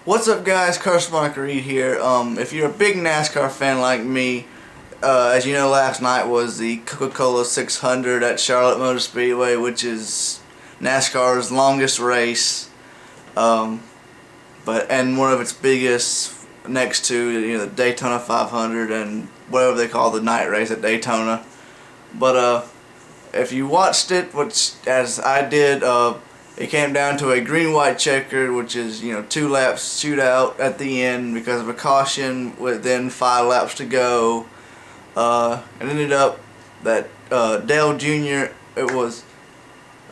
What's up, guys? Mike Reed here. If you're a big NASCAR fan like me, as you know, last night was the Coca-Cola 600 at Charlotte Motor Speedway, which is NASCAR's longest race, and one of its biggest, next to the Daytona 500 and whatever they call the night race at Daytona. But if you watched it, which as I did, it came down to a green-white checkered, which is 2 laps shootout at the end because of a caution within 5 laps to go. It ended up that Dale Jr. Let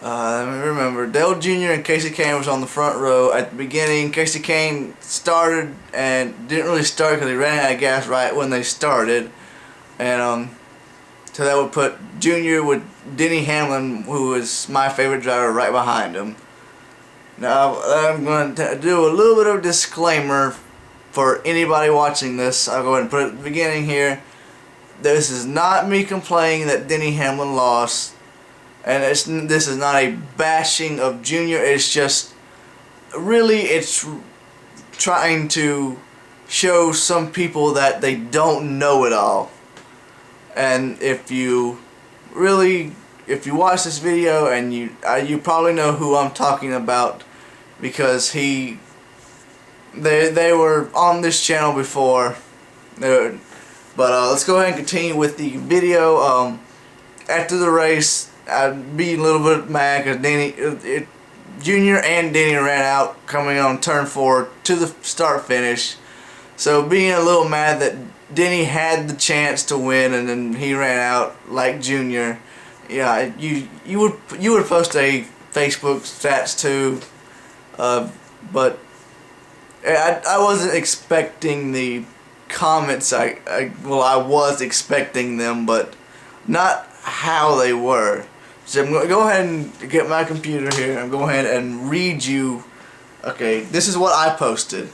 me remember. Dale Jr. and Casey Kane was on the front row at the beginning. Casey Kane started and didn't really start because he ran out of gas right when they started, and so that would put Jr. with Denny Hamlin, who is my favorite driver, right behind him. Now I'm going to do a little bit of a disclaimer for anybody watching this. I'll go ahead and put it at the beginning here. This is not me complaining that Denny Hamlin lost, and this is not a bashing of Jr. It's just it's trying to show some people that they don't know it all. And if you watch this video, and you probably know who I'm talking about, because they were on this channel before. But let's go ahead and continue with the video. After the race, I'd be a little bit mad because Junior and Denny ran out coming on turn 4 to the start finish. So being a little mad that Denny had the chance to win and then he ran out like Junior. Yeah, you would post a Facebook stats too, but I wasn't expecting the comments. I was expecting them, but not how they were. So I'm going to go ahead and get my computer here. I'm going ahead and read you. Okay, this is what I posted.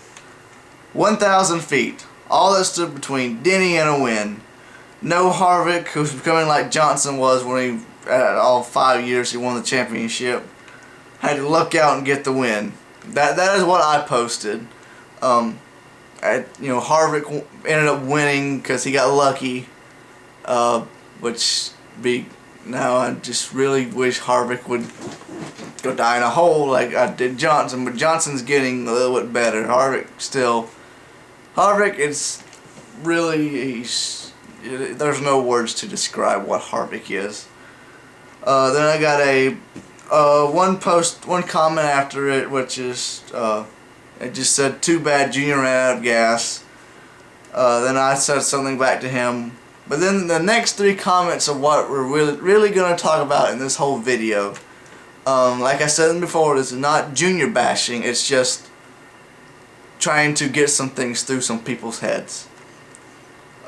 1,000 feet. All that stood between Denny and a win. No Harvick, who's becoming like Johnson was when all 5 years he won the championship, had to luck out and get the win. That is what I posted. Harvick ended up winning because he got lucky. Now I just really wish Harvick would go die in a hole like I did Johnson, but Johnson's getting a little bit better. Harvick is really, there's no words to describe what Harvick is. Then I got one comment after it, which is, it just said, "Too bad Junior ran out of gas." Then I said something back to him. But then the next 3 comments are what we're really going to talk about in this whole video. Like I said before, this is not Junior bashing, it's just trying to get some things through some people's heads.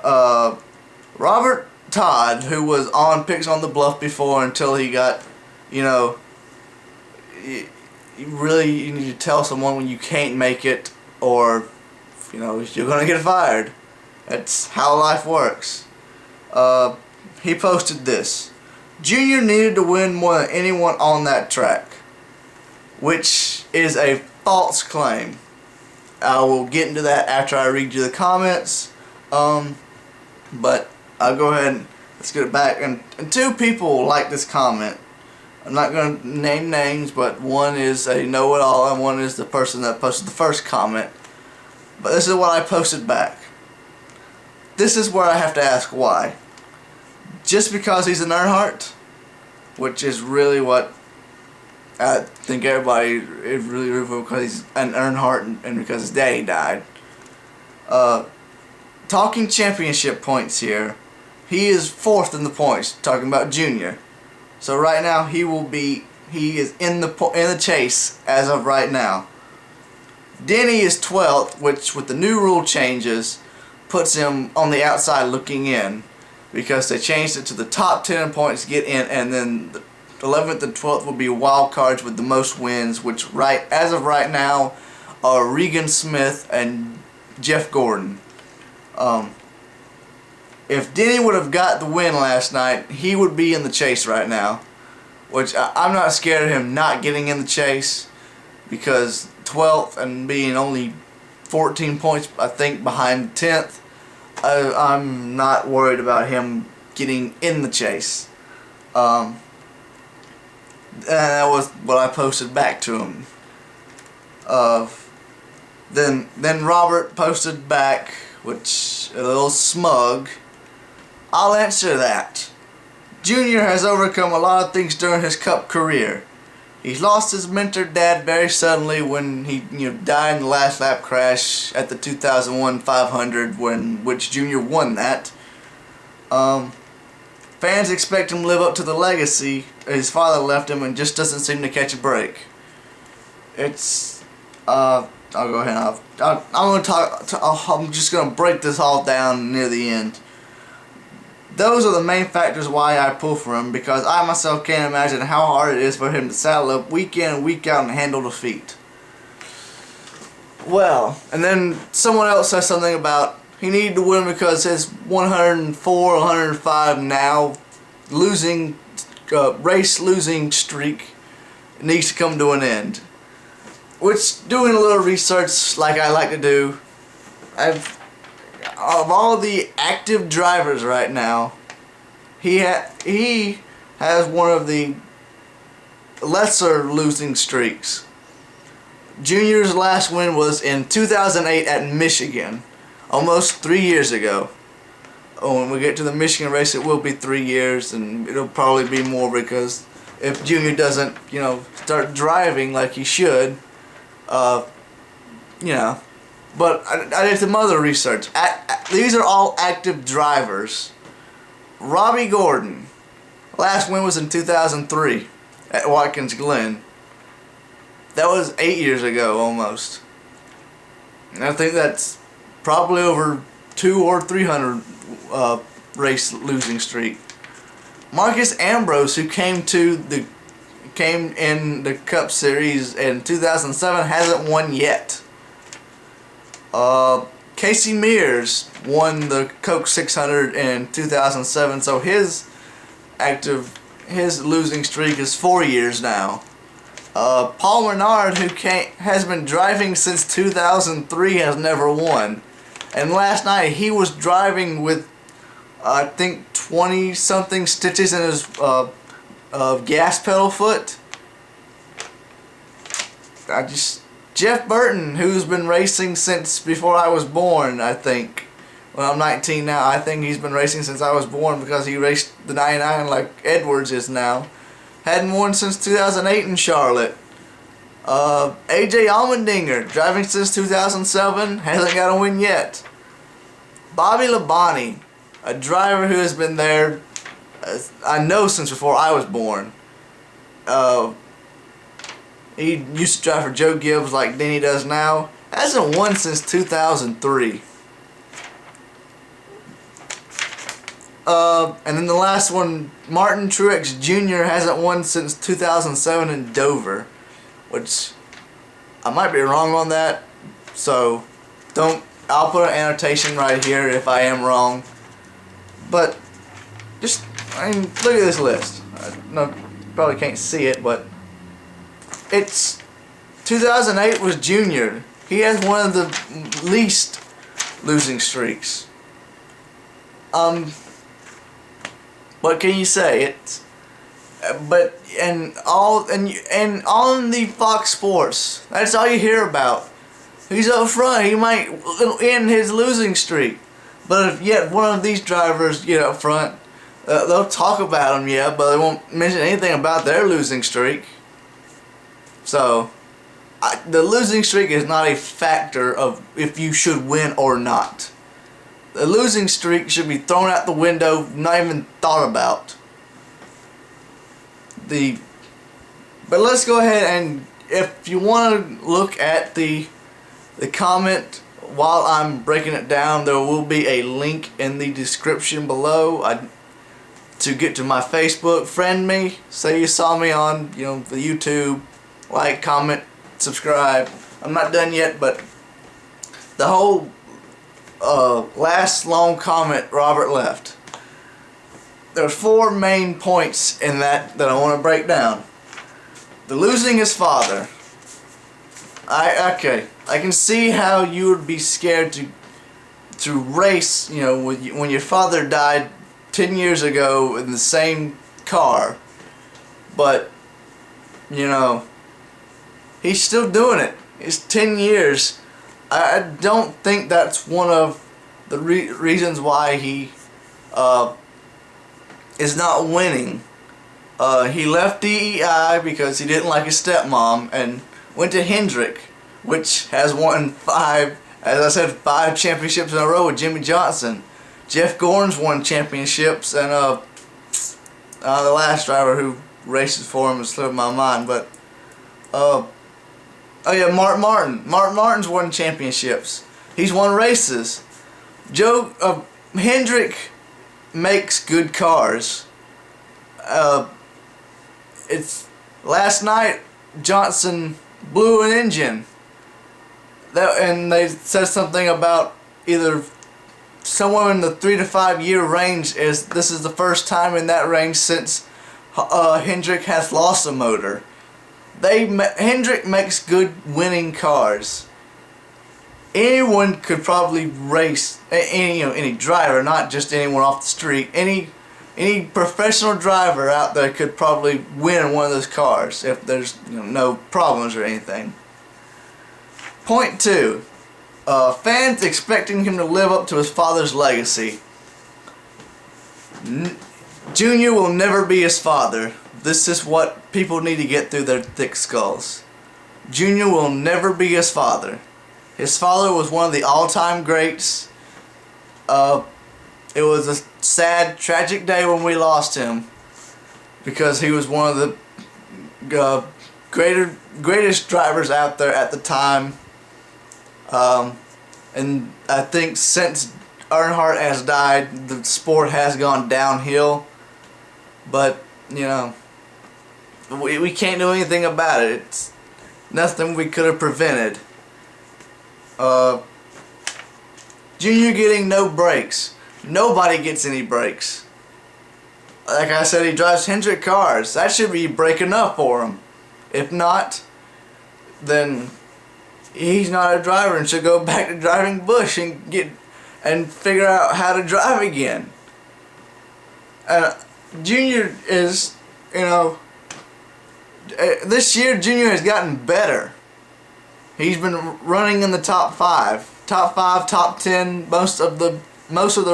Robert Todd, who was on Picks on the Bluff before until he got, you need to tell someone when you can't make it, or you're gonna get fired. That's how life works. He posted this: Junior needed to win more than anyone on that track, which is a false claim. I will get into that after I read you the comments, but I'll go ahead and let's get it back. And 2 people like this comment. I'm not going to name names, but one is a know-it-all and one is the person that posted the first comment. But this is what I posted back. This is where I have to ask why. Just because he's an Earnhardt, which is really what I think everybody is really rooting for, because he's an Earnhardt and because his daddy died. Talking championship points here, he is 4th in the points. Talking about Junior, so right now he is in the chase as of right now. Denny is 12th, which with the new rule changes puts him on the outside looking in, because they changed it to the top 10 points get in, and then the 11th and 12th will be wild cards with the most wins, which as of right now are Regan Smith and Jeff Gordon. If Denny would have got the win last night, he would be in the chase right now, which I'm not scared of him not getting in the chase, because 12th and being only 14 points, I think, behind 10th. I'm not worried about him getting in the chase. And that was what I posted back to him. Then Robert posted back, which a little smug. I'll answer that. Junior has overcome a lot of things during his Cup career. He's lost his mentor dad very suddenly when he died in the last lap crash at the 2001 500, which Junior won that. Fans expect him to live up to the legacy his father left him and just doesn't seem to catch a break. It's I'll go ahead and I'm just gonna break this all down near the end. Those are the main factors why I pull for him, because I myself can't imagine how hard it is for him to saddle up week in and week out and handle defeat. Well, and then someone else says something about he needed to win because his 104, 105 now race losing streak needs to come to an end. Which, doing a little research like I like to do, of all the active drivers right now, he has one of the lesser losing streaks. Junior's last win was in 2008 at Michigan, almost 3 years ago. Oh, when we get to the Michigan race, it will be 3 years, and it'll probably be more, because if Junior doesn't, start driving like he should, But I did some other research. These are all active drivers. Robbie Gordon, last win was in 2003 at Watkins Glen. That was 8 years ago almost. And I think that's probably over 200 or 300 race losing streak. Marcus Ambrose, who came in the Cup Series in 2007, hasn't won yet. Casey Mears won the Coke 600 in 2007, so his losing streak is 4 years now. Paul Menard, who has been driving since 2003, has never won. And last night he was driving with, I think, 20-something stitches in his gas pedal foot. Jeff Burton, who's been racing since before I was born, I think. Well, I'm 19 now. I think he's been racing since I was born, because he raced the 99 like Edwards is now. Hadn't won since 2008 in Charlotte. AJ Allmendinger, driving since 2007, hasn't got a win yet. Bobby Labonte, a driver who has been there, I know, since before I was born. He used to drive for Joe Gibbs like Denny does now. Hasn't won since 2003. And then the last one, Martin Truex Jr. hasn't won since 2007 in Dover, which I might be wrong on that, so I'll put an annotation right here if I am wrong. But look at this list. No, probably can't see it, but it's 2008 was Junior. He has one of the least losing streaks. What can you say? And all in the Fox Sports, that's all you hear about. He's up front. He might end his losing streak, but if yet one of these drivers get up front, they'll talk about him, yeah, but they won't mention anything about their losing streak. So, the losing streak is not a factor of if you should win or not. The losing streak should be thrown out the window, not even thought about. But let's go ahead, and if you want to look at the comment while I'm breaking it down, there will be a link in the description below to get to my Facebook. Friend me, say you saw me on the YouTube, like, comment, subscribe. I'm not done yet, but the whole last long comment Robert left, there's 4 main points in that I want to break down. The losing his father. I can see how you would be scared to race, you know, when your father died 10 years ago in the same car, but, you know, he's still doing it. It's 10 years. I don't think that's one of the reasons why he is not winning. He left DEI because he didn't like his stepmom and went to Hendrick, which has won 5, as I said, 5 championships in a row with Jimmy Johnson. Jeff Gordon's won championships, and the last driver who races for him is slipping my mind, but oh yeah, Mark Martin. Mark Martin's won championships. He's won races. Hendrick makes good cars. It's last night Johnson blew an engine. And they said something about either somewhere in the 3 to 5 year range. This is the first time in that range since Hendrick has lost a motor. Hendrick makes good winning cars. Anyone could probably race, any driver, not just anyone off the street. Any professional driver out there could probably win one of those cars if there's no problems or anything. Point 2. Fans expecting him to live up to his father's legacy. Junior will never be his father. This is what people need to get through their thick skulls. Junior will never be his father. His father was one of the all-time greats. It was a sad, tragic day when we lost him, because he was one of the greatest drivers out there at the time. And I think since Earnhardt has died, the sport has gone downhill. But, we can't do anything about it. It's nothing we could have prevented. Junior getting no brakes. Nobody gets any brakes. Like I said, he drives Hendrick cars. That should be brake enough for him. If not, then he's not a driver and should go back to driving Bush and figure out how to drive again. Junior is, this year Junior has gotten better. He's been running in the top 5, top 10 most of the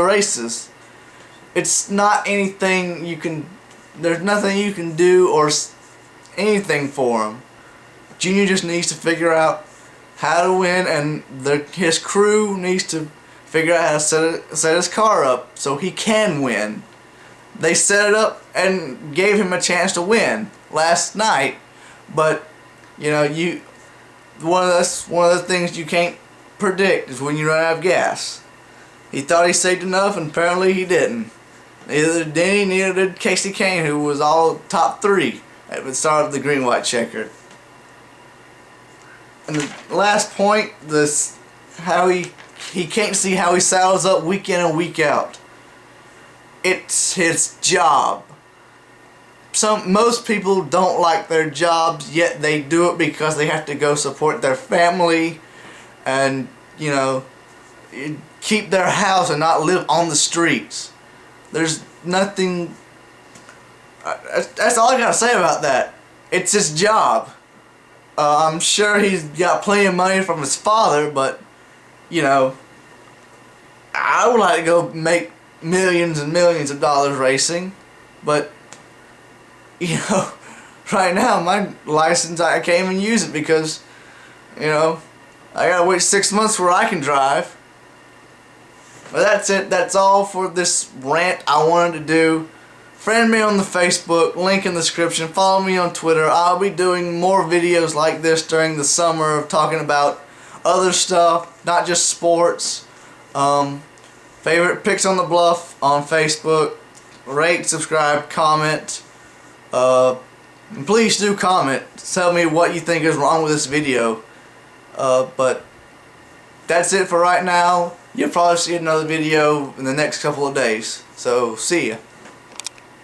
races. It's not anything there's nothing you can do or anything for him. Junior just needs to figure out how to win, and his crew needs to figure out how to set his car up so he can win. They set it up and gave him a chance to win last night, but one of the things you can't predict is when you run out of gas. He thought he saved enough, and apparently he didn't. Neither did Denny, neither did Casey Kane, who was all top 3 at the start of the green-white checker. And the last point, how he can't see how he saddles up week in and week out. It's his job. Most people don't like their jobs, yet they do it because they have to go support their family and, keep their house and not live on the streets. There's nothing... That's all I gotta say about that. It's his job. I'm sure he's got plenty of money from his father, but, I would like to go make millions and millions of dollars racing, but, right now my license, I can't even use it because, I gotta wait 6 months where I can drive. But that's it. That's all for this rant I wanted to do. Friend me on the Facebook, link in the description. Follow me on Twitter. I'll be doing more videos like this during the summer of talking about other stuff, not just sports. Favorite Picks on the Bluff on Facebook. Rate, subscribe, comment. And please do comment. Tell me what you think is wrong with this video. But that's it for right now. You'll probably see another video in the next couple of days. So, see ya.